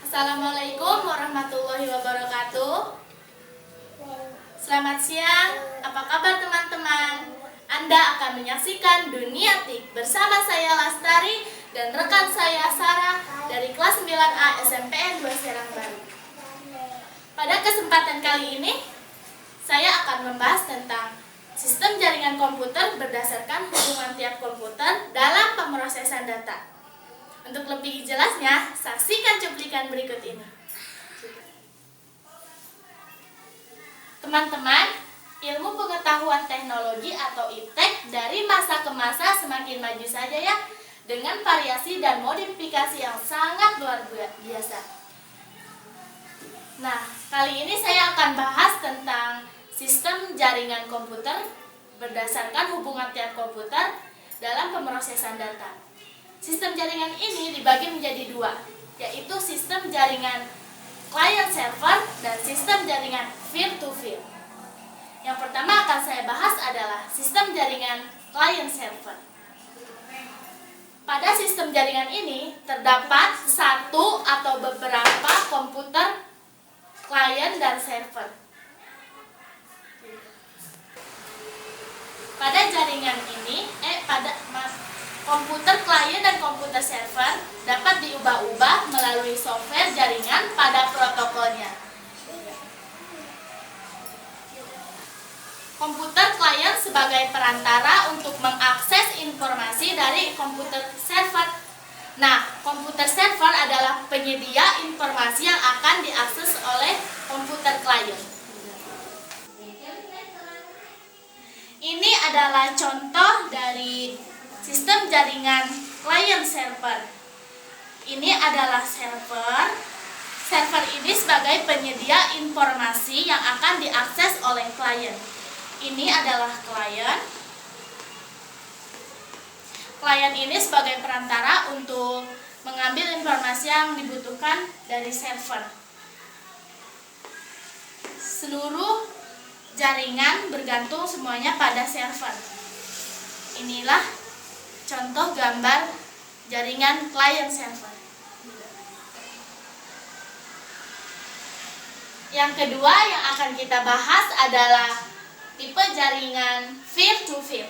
Assalamualaikum warahmatullahi wabarakatuh. Selamat siang, apa kabar teman-teman? Anda akan menyaksikan Dunia TIK bersama saya Lastari dan rekan saya Sarah dari kelas 9A SMPN 2 Serang Baru. Pada kesempatan kali ini, saya akan membahas tentang sistem jaringan komputer berdasarkan hubungan tiap komputer dalam pemrosesan data. Untuk lebih jelasnya, saksikan cuplikan berikut ini. Teman-teman, ilmu pengetahuan teknologi atau IPTEK dari masa ke masa semakin maju saja ya, dengan variasi dan modifikasi yang sangat luar biasa. Nah, kali ini saya akan bahas tentang sistem jaringan komputer berdasarkan hubungan tiap komputer dalam pemrosesan data. Sistem jaringan ini dibagi menjadi dua, yaitu sistem jaringan client server dan sistem jaringan peer-to-peer. Yang pertama akan saya bahas adalah sistem jaringan client server. Pada sistem jaringan ini terdapat satu atau beberapa komputer client dan server. Pada jaringan ini, komputer klien dan komputer server dapat diubah-ubah melalui software jaringan pada protokolnya. Komputer klien sebagai perantara untuk mengakses informasi dari komputer server. Nah, komputer server adalah penyedia informasi yang akan diakses oleh komputer klien. Ini adalah contoh dari sistem jaringan client server. Ini adalah server. Server ini sebagai penyedia informasi yang akan diakses oleh klien. Ini adalah klien. Klien ini sebagai perantara untuk mengambil informasi yang dibutuhkan dari server. Seluruh jaringan bergantung semuanya pada server. Inilah contoh gambar jaringan client server. Yang kedua yang akan kita bahas adalah tipe jaringan peer-to-peer.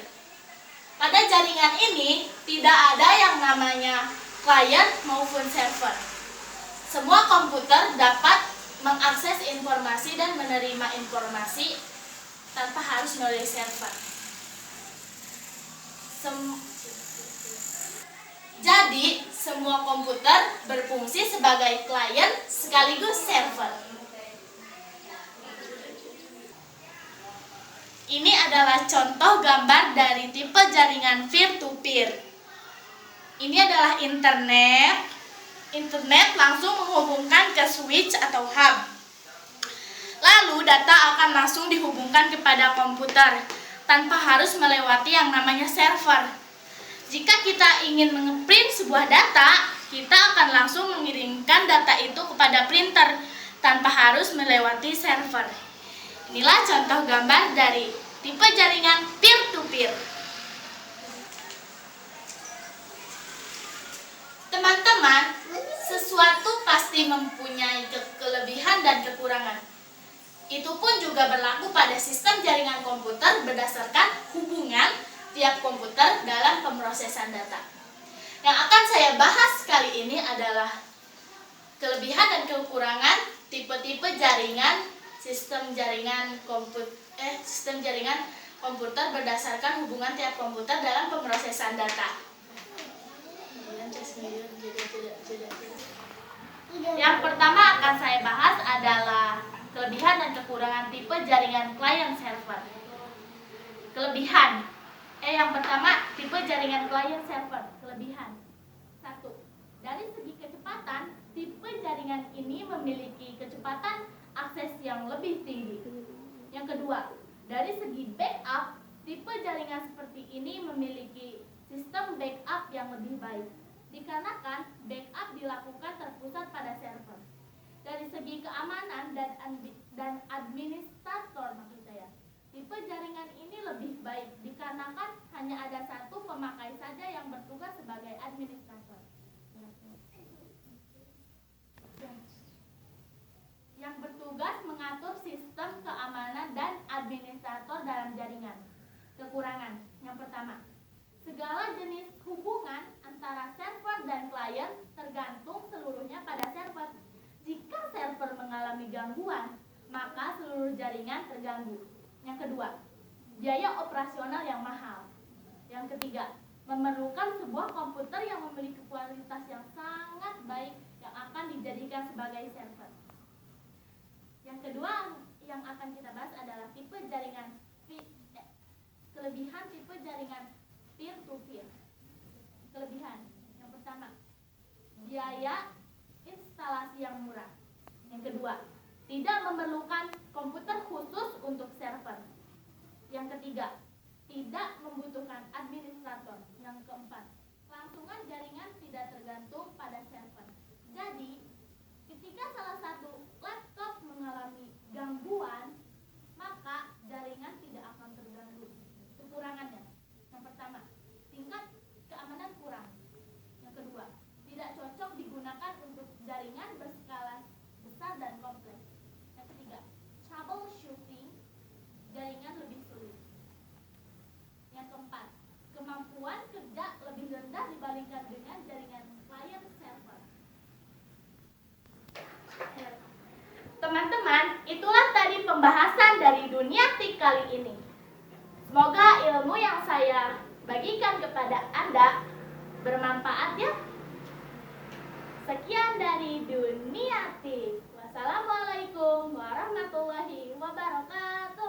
Pada jaringan ini tidak ada yang namanya client maupun server. Semua komputer dapat mengakses informasi dan menerima informasi tanpa harus melalui server. Jadi, semua komputer berfungsi sebagai klien sekaligus server. Ini adalah contoh gambar dari tipe jaringan peer-to-peer. Ini adalah internet. Internet langsung menghubungkan ke switch atau hub. Lalu, data akan langsung dihubungkan kepada komputer tanpa harus melewati yang namanya server. Jika kita ingin nge-print sebuah data, kita akan langsung mengirimkan data itu kepada printer tanpa harus melewati server. Inilah contoh gambar dari tipe jaringan peer-to-peer. Teman-teman, sesuatu pasti mempunyai kelebihan dan kekurangan. Itu pun juga berlaku pada sistem jaringan komputer berdasarkan hubungan tiap komputer dalam pemrosesan data. Yang akan saya bahas kali ini adalah kelebihan dan kekurangan tipe-tipe jaringan sistem jaringan komputer berdasarkan hubungan tiap komputer dalam pemrosesan data. Yang pertama akan saya bahas adalah kelebihan dan kekurangan tipe jaringan client server. Kelebihan. Yang pertama, tipe jaringan client server. Kelebihan. 1. Dari segi kecepatan, tipe jaringan ini memiliki kecepatan akses yang lebih tinggi. Yang kedua, dari segi backup, tipe jaringan seperti ini memiliki sistem backup yang lebih baik, dikarenakan backup dilakukan terpusat pada server. Dari segi keamanan dan administrator, maksud saya, tipe jaringan ini lebih baik dikarenakan hanya ada satu pemakai saja yang bertugas sebagai administrator. tergantung seluruhnya pada server. Jika server mengalami gangguan, maka seluruh jaringan terganggu. Yang kedua, biaya operasional yang mahal. Yang ketiga, memerlukan sebuah komputer yang memiliki kualitas yang sangat baik yang akan dijadikan sebagai server. Yang kedua yang akan kita bahas adalah tipe jaringan kelebihan tipe jaringan peer-to-peer. Kelebihan yang pertama, biaya instalasi yang murah. Yang kedua, tidak memerlukan komputer khusus untuk server. Yang ketiga, tidak membutuhkan administrator. Yang keempat, kelangsungan jaringan tidak tergantung pada server. Jadi, ketika salah satu laptop mengalami gangguan, maka jaringan tidak akan terganggu. Kekurangannya, yang pertama, tingkat keamanan kurang. Yang kedua, tidak cocok digunakan untuk jaringan berskala besar dan kompleks. Yang ketiga, troubleshooting, jaringan lebih sulit. Yang keempat, kemampuan kerja lebih rendah dibandingkan dengan jaringan client server. Teman-teman, itulah tadi pembahasan dari Dunia TIK kali ini. Semoga ilmu yang saya bagikan kepada Anda bermanfaat ya. Sekian dari Dunia TIK. Wassalamualaikum warahmatullahi wabarakatuh.